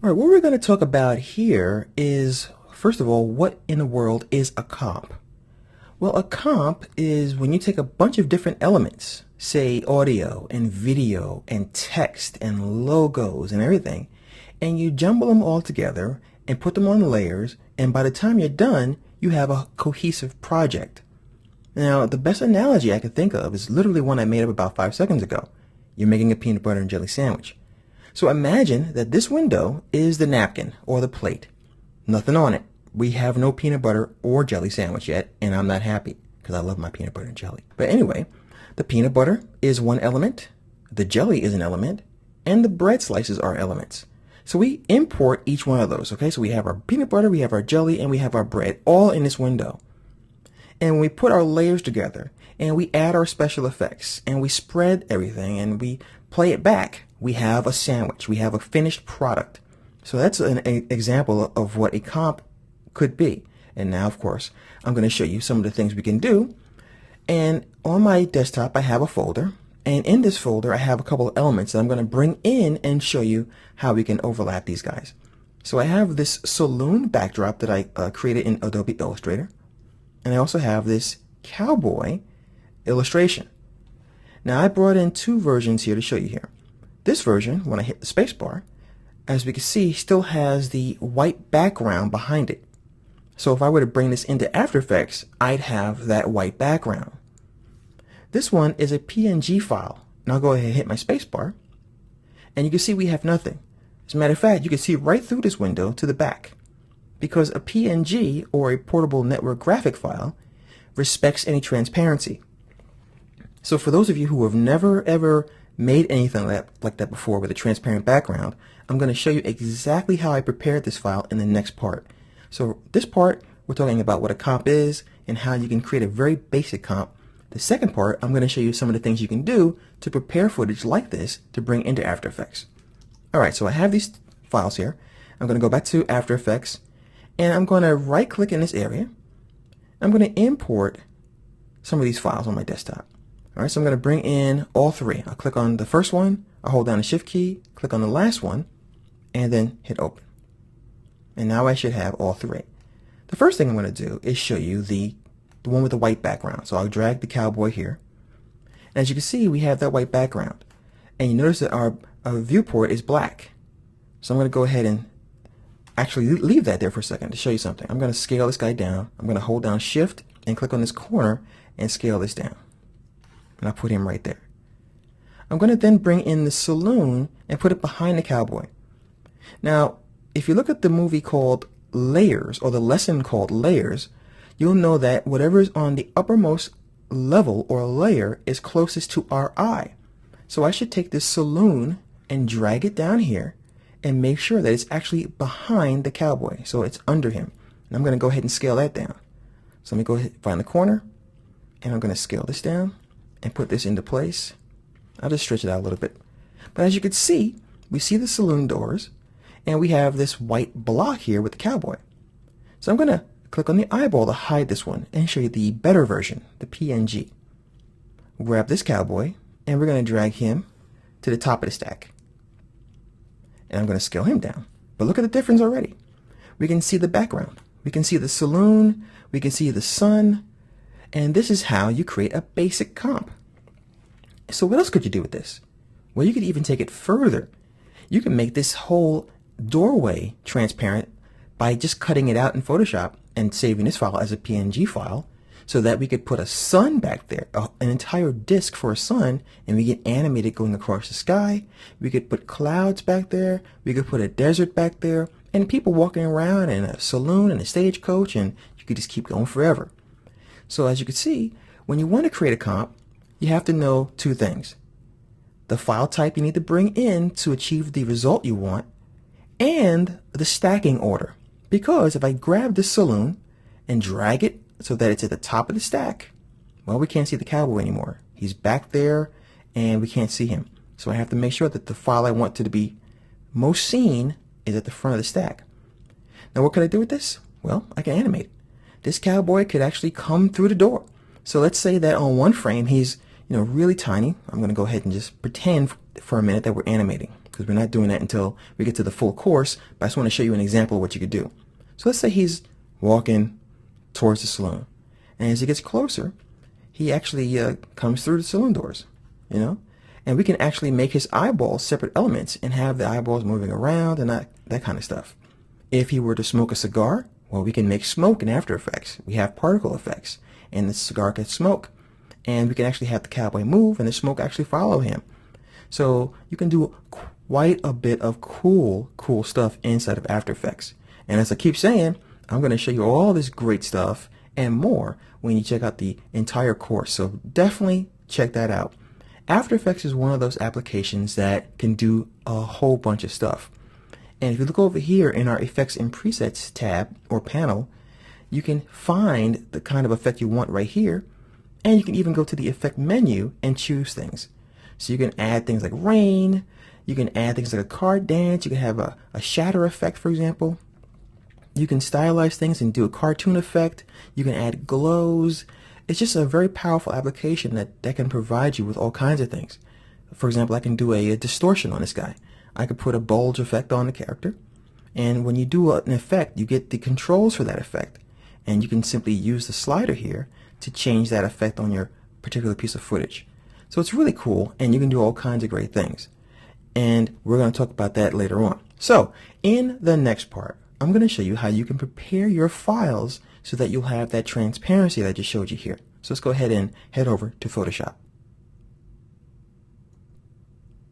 All right, what we're going to talk about here is, first of all, what in the world is a comp? Well, a comp is when you take a bunch of different elements, say audio and video and text and logos and everything, and you jumble them all together and put them on layers, and by the time you're done, you have a cohesive project. Now, the best analogy I could think of is literally one I made up about 5 seconds ago. You're making a peanut butter and jelly sandwich. So imagine that this window is the napkin or the plate. Nothing on it. We have no peanut butter or jelly sandwich yet, and I'm not happy because I love my peanut butter and jelly. But anyway, the peanut butter is one element, the jelly is an element, and the bread slices are elements. So we import each one of those, okay? So we have our peanut butter, we have our jelly, and we have our bread all in this window. And when we put our layers together, and we add our special effects, and we spread everything, and we play it back, we have a sandwich. We have a finished product. So that's an example of what a comp could be. And now, of course, I'm going to show you some of the things we can do. And on my desktop, I have a folder. And in this folder, I have a couple of elements that I'm going to bring in and show you how we can overlap these guys. So I have this saloon backdrop that I created in Adobe Illustrator. And I also have this cowboy illustration. Now, I brought in 2 versions here to show you here. This version, when I hit the spacebar, as we can see, still has the white background behind it. So if I were to bring this into After Effects, I'd have that white background. This one is a PNG file. And I'll go ahead and hit my spacebar, and you can see we have nothing. As a matter of fact, you can see right through this window to the back, because a PNG, or a portable network graphic file, respects any transparency. So for those of you who have never ever made anything like that before with a transparent background, I'm going to show you exactly how I prepared this file in the next part. So this part, we're talking about what a comp is and how you can create a very basic comp. The second part, I'm going to show you some of the things you can do to prepare footage like this to bring into After Effects. Alright, so I have these files here. I'm going to go back to After Effects, and I'm going to right click in this area. I'm going to import some of these files on my desktop. Alright, so I'm going to bring in all 3. I'll click on the first one, I'll hold down the Shift key, click on the last one, and then hit open. And now I should have all 3. The first thing I'm going to do is show you the one with the white background. So I'll drag the cowboy here. And as you can see, we have that white background. And you notice that our viewport is black. So I'm going to go ahead and actually leave that there for a second to show you something. I'm going to scale this guy down. I'm going to hold down Shift and click on this corner and scale this down. And I'll put him right there. I'm going to then bring in the saloon and put it behind the cowboy. Now, if you look at the movie called Layers, or the lesson called Layers, you'll know that whatever is on the uppermost level or layer is closest to our eye. So I should take this saloon and drag it down here and make sure that it's actually behind the cowboy, so it's under him. And I'm going to go ahead and scale that down. So let me go ahead and find the corner, and I'm going to scale this down and put this into place. I'll just stretch it out a little bit. But as you can see, we see the saloon doors, and we have this white block here with the cowboy. So I'm going to click on the eyeball to hide this one and show you the better version, the PNG. Grab this cowboy, and we're going to drag him to the top of the stack. And I'm going to scale him down. But look at the difference already. We can see the background. We can see the saloon. We can see the sun. And this is how you create a basic comp. So what else could you do with this? Well, you could even take it further. You can make this whole doorway transparent by just cutting it out in Photoshop and saving this file as a PNG file, so that we could put a sun back there, an entire disk for a sun, and we get animated going across the sky. We could put clouds back there. We could put a desert back there, and people walking around in a saloon and a stagecoach, and you could just keep going forever. So as you can see, when you want to create a comp, you have to know 2 things. The file type you need to bring in to achieve the result you want, and the stacking order. Because if I grab this saloon and drag it so that it's at the top of the stack, well, we can't see the cowboy anymore. He's back there and we can't see him. So I have to make sure that the file I want to be most seen is at the front of the stack. Now what can I do with this? Well, I can animate it. This cowboy could actually come through the door. So let's say that on one frame he's really tiny. I'm going to go ahead and just pretend for a minute that we're animating. because we're not doing that until we get to the full course, but I just want to show you an example of what you could do. So let's say he's walking towards the saloon, and as he gets closer, he actually comes through the saloon doors, you know, and we can actually make his eyeballs separate elements and have the eyeballs moving around and that kind of stuff. If he were to smoke a cigar, well, we can make smoke in After Effects. We have particle effects, and the cigar gets smoke, and we can actually have the cowboy move and the smoke actually follow him. So you can do quite a bit of cool stuff inside of After Effects. And as I keep saying, I'm going to show you all this great stuff and more when you check out the entire course. So definitely check that out. After Effects is one of those applications that can do a whole bunch of stuff. And if you look over here in our Effects and Presets tab or panel, you can find the kind of effect you want right here. And you can even go to the Effect menu and choose things. So you can add things like rain, you can add things like a card dance, you can have a shatter effect, for example. You can stylize things and do a cartoon effect. You can add glows. It's just a very powerful application that can provide you with all kinds of things. For example, I can do a distortion on this guy. I could put a bulge effect on the character. And when you do an effect, you get the controls for that effect. And you can simply use the slider here to change that effect on your particular piece of footage. So it's really cool, and you can do all kinds of great things. And we're going to talk about that later on. So in the next part, I'm going to show you how you can prepare your files so that you'll have that transparency that I just showed you here. So let's go ahead and head over to Photoshop.